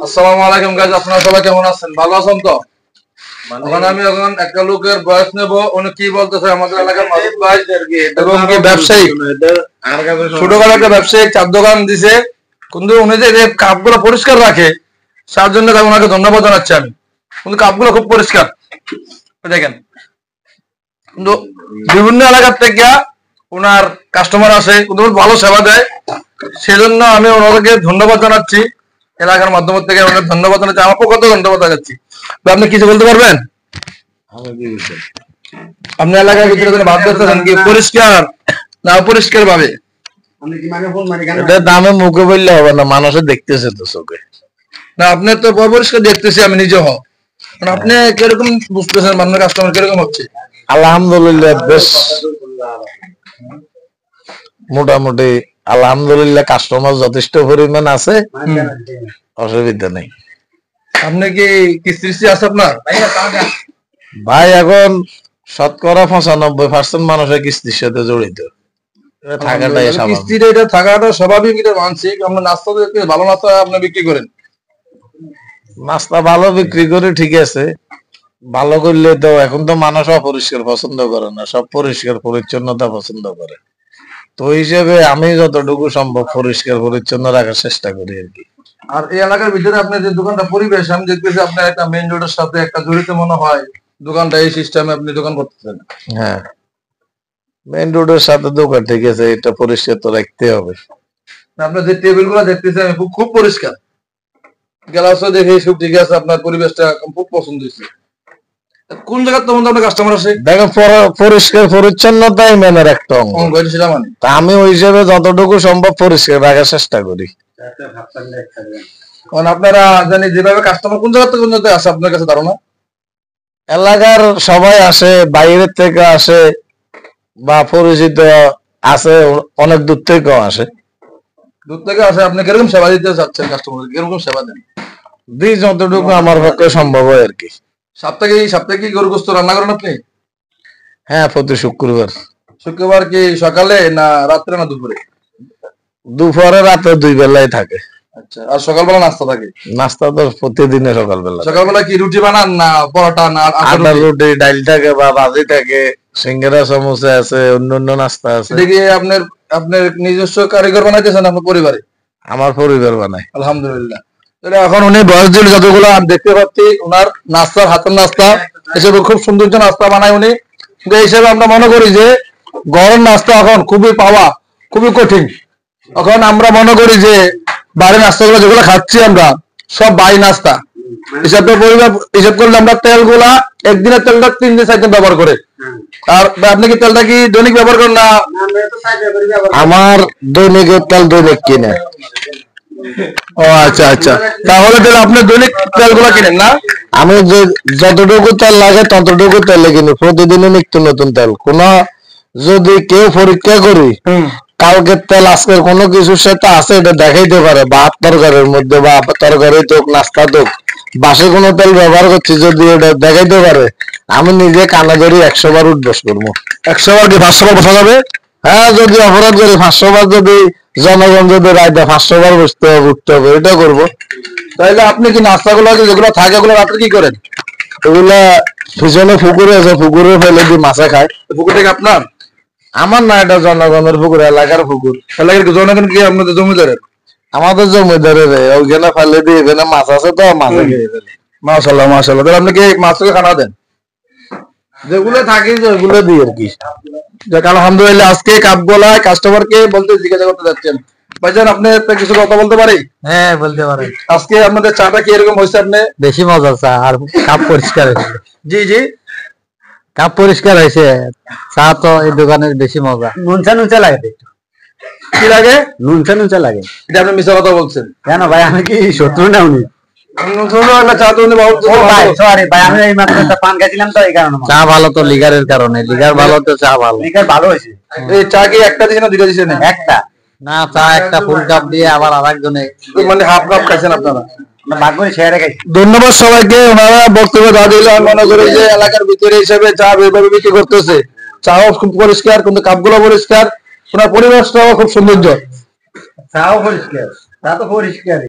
আসসালামু আলাইকুম গাইস, আপনারা সবাই কেমন আছেন? ভালো আছেন তো? এখন আমি একটা লোকের ভয়েস নেব, উনি কি বলতেছে আমাদের এলাকার মাসুদ ভাই এবং কি ব্যবসায়ী ছোটখাটো একটা ব্যবসায়িক চার দোকান দিছে, কিন্তু উনি যে কাপগুলো পরিষ্কার রাখে তার জন্য ওনাকে ধন্যবাদ জানাচ্ছি আমি। কিন্তু কাপগুলো খুব পরিষ্কার দেখেন, কিন্তু বিভিন্ন এলাকার থেকে ওনার কাস্টমার আসে, কিন্তু ভালো সেবা দেয়, সেজন্য আমি ওনাদেরকে ধন্যবাদ জানাচ্ছি। এলাকার মাধ্যম থেকে ওনাকে ধন্যবাদ জানাচ্ছি, আমার পক্ষ থেকে ধন্যবাদ জানাচ্ছি। আপনি কিছু বলতে পারবেন? আপনি এলাকার ভিতরে ভাব করতেছেন কি পরিষ্কার না অপরিষ্কার ভাবে? এটা দামে মুখে বললে হবে না, মানুষে দেখতেছে তো চোখে। না, আপনি তো পরিষ্কার দেখতেছি আমি নিজে হও, আপনি কিরকম বুঝতেছেন আপনার কাস্টমার কিরকম হচ্ছে? আলহামদুলিল্লাহ বেশ মোটামুটি আলহামদুলিল্লাহ কাস্টমার যথেষ্ট পরিমাণ আছে, অসুবিধা নেই। আপনি কি কিস্তি আছে আপনার? ভাই এখন শতকরা 95% মানুষের কিস্তির সাথে জড়িত। থাকাটাই কিস্তির এটা থাকাটা স্বাভাবিক, এটা মানসিক। আমরা নাস্তা ভালো নাস্তা আপনি বিক্রি করেন? নাস্তা ভালো বিক্রি করে, ঠিক আছে, ভালো করলে তো এখন তো মানুষ অপরিষ্কার পছন্দ করে না, সব পরিষ্কার পরিচ্ছন্নতা পছন্দ করে। তো হিসেবে আমি যতটুকু সম্ভব পরিষ্কার পরিচ্ছন্ন রাখার চেষ্টা করি আর কি। আর এই এলাকার ভিতরে আপনার যে দোকানটা পরিবেশ, আমি দেখতেছি আপনার একটা মেইন রোডের সাথে একটা জড়িত মনে হয় দোকানটা, এই সিস্টেমে আপনি দোকান করতেছেন? হ্যাঁ, মেইন রোডের সাথে দোকান, ঠিক আছে, এটা পরিষ্কার তো রাখতে হবে। আপনার যে টেবিল গুলো দেখতেছি আমি খুব পরিষ্কার, গ্লাসও দেখে সব ঠিক আছে, আপনার পরিবেশটা খুব পছন্দ হয়েছে। কোন জায়গার তোমাদের আপনার কাস্টমার আসে? দেখেন পরিষ্কার পরিচ্ছন্নতাই মেনের একটা অঙ্গ, সেটা মানে আমি ওই হিসেবে যতটুকু সম্ভব পরিষ্কার রাখার চেষ্টা করি। আপনারা জানি যেভাবে কাস্টমার কোন জায়গা থেকে কোন জায়গায় আসে আপনার কাছে ধারণা? এলাকার সবাই আসে, বাইরের থেকে আসে, বা পরিচিত আছে, অনেক দূর থেকেও আসে। দূর থেকে আসে। আপনি কিরকম সেবা দিতে চাচ্ছেন কাস্টমার? কিরকম সেবা দেন? দিই যতটুকু আমার পক্ষে সম্ভব হয় আর কি। সপ্তাহে কি গরু গোস্ত রান্না করেন আপনি? হ্যাঁ, প্রতি শুক্রবার। শুক্রবার কি সকালে না রাত্রে না দুপুরে? দুপুরে রাতে দুই বেলায় থাকে। আচ্ছা, আর সকালবেলা নাস্তা থাকে? নাস্তা তো প্রতিদিনে সকালবেলা। সকালবেলা কি রুটি বানান না পরোটা না আটা রুটি, ডাল থাকে বা ভাজি থাকে, সিঙ্গারা সমোসা আছে, অন্যান্য নাস্তা আছে। দেখি আপনার নিজস্ব কারিগর বানাইতেছেন আপনার পরিবারে? আমার পরিবার বানায়, আলহামদুলিল্লাহ। এখন উনি বয়স দিল যতগুলো আমি দেখতে পাচ্ছি, ওনার নাস্তার হাতের নাস্তা হিসেবে খুব সুন্দর নাস্তা বানায় উনি। এই হিসেবে আমরা মনে করি যে গরম নাস্তা এখন খুবই পাওয়া খুবই কঠিন। এখন আমরা মনে করি যে বাড়ির নাস্তাগুলো যেগুলো খাচ্ছি আমরা সব বাড়ি নাস্তা হিসাব করলে আমরা তেলগুলা একদিনের তেলটা 3 দিন 4 দিন ব্যবহার করে। আর আপনি কি তেলটা কি দৈনিক ব্যবহার করেন না? আমার দৈনিকের তেল দৈনিক কিনে। ও আচ্ছা আচ্ছা, তাহলে আপনি দৈনিক তেলগুলো কিনেন না? আমি যতটুকু তেল লাগে ততটুকু তেলে কিনি, প্রতিদিনই নিত্য নতুন তেল। কোন যদি কেউ পরীক্ষা করি কালকের তেল আজকের কোনো কিছুর সাথে আছে এটা দেখাইতে পারে, ভাত তরকারির মধ্যে বা তরকারি হোক নাস্তা হোক বাসে কোনো তেল ব্যবহার করছি, যদি এটা দেখাইতে পারে আমি নিজে কানা ধরি 100 বার উঠবস করবো। 100 বার কি 500 বার বসা যাবে? হ্যাঁ, যদি অপরাধ করি 500 বার, যদি জনগণ যদি রায় দেয় 500 বার উঠতে হবে, এটা করবো। তাইলে আপনি কি নাস্তাগুলো যেগুলো থাকে ওগুলো রাত্রে কি করেন? এগুলা পিছনে পুকুরে আছে, পুকুরে ফেলে দিয়ে মাছে খায়। পুকুর থেকে আপনার? আমার না, এটা জনগণের পুকুর, এলাকার পুকুর। এলাকার জনগণ কি আপনাদের জমিদারের? আমাদের জমিদারের, ওইখানে ফেলে দিয়ে এখানে মাছ আছে তো মাছে খেয়ে ফেলে। মাশাআল্লাহ মাশাআল্লাহ। তাহলে আপনি কি মাছকে খানা দেন? যেগুলো থাকে যেগুলো দিই আর কি। যাক আলহামদুলিল্লাহ। আজকে কাপগোলায় কাস্টমারকে বলতে জিজ্ঞাসা করতে যাচ্ছেন, ভাইজান আপনি একটা কিছু কথা বলতে পারি? হ্যাঁ, বলতে পারেন। আজকে আপনাদের চাটা কি এরকম হয়েছে? আপনি বেশি মজার চা আর কাপ পরিষ্কার হয়েছে। জি জি, কাপ পরিষ্কার হয়েছে, চা তো এই দোকানের বেশি মজা। নুনচা লাগে, কি লাগে? নুনচা লাগে। এটা আপনি মিথ্যা কথা বলছেন। কেন ভাই, আমি কি শত্রু না উনি? চা ভালো তো লিগারের কারণে, লিগার ভালো তো চা ভালো। লিগার ভালো হয়েছে। এই চা কি একটা দিন না দুইটা দিয়েছেন? একটা না, চা একটা ফুল কাপ দিয়ে আবার আরেকজনে মানে হাফ কাপ খাইছেন আপনারা? ধন্যবাদ সবাইকে, ওনারা বক্তব্য দেওয়া দিল। আমি মনে করি যে এলাকার ভিতরে হিসেবে চা এইভাবে বিক্রি করতেছে, চাও খুব পরিষ্কার, কিন্তু কাপগুলো পরিষ্কার, ওনার পরিবেশটাও খুব সৌন্দর্য, চাও পরিষ্কার, তা তো পরিষ্কার।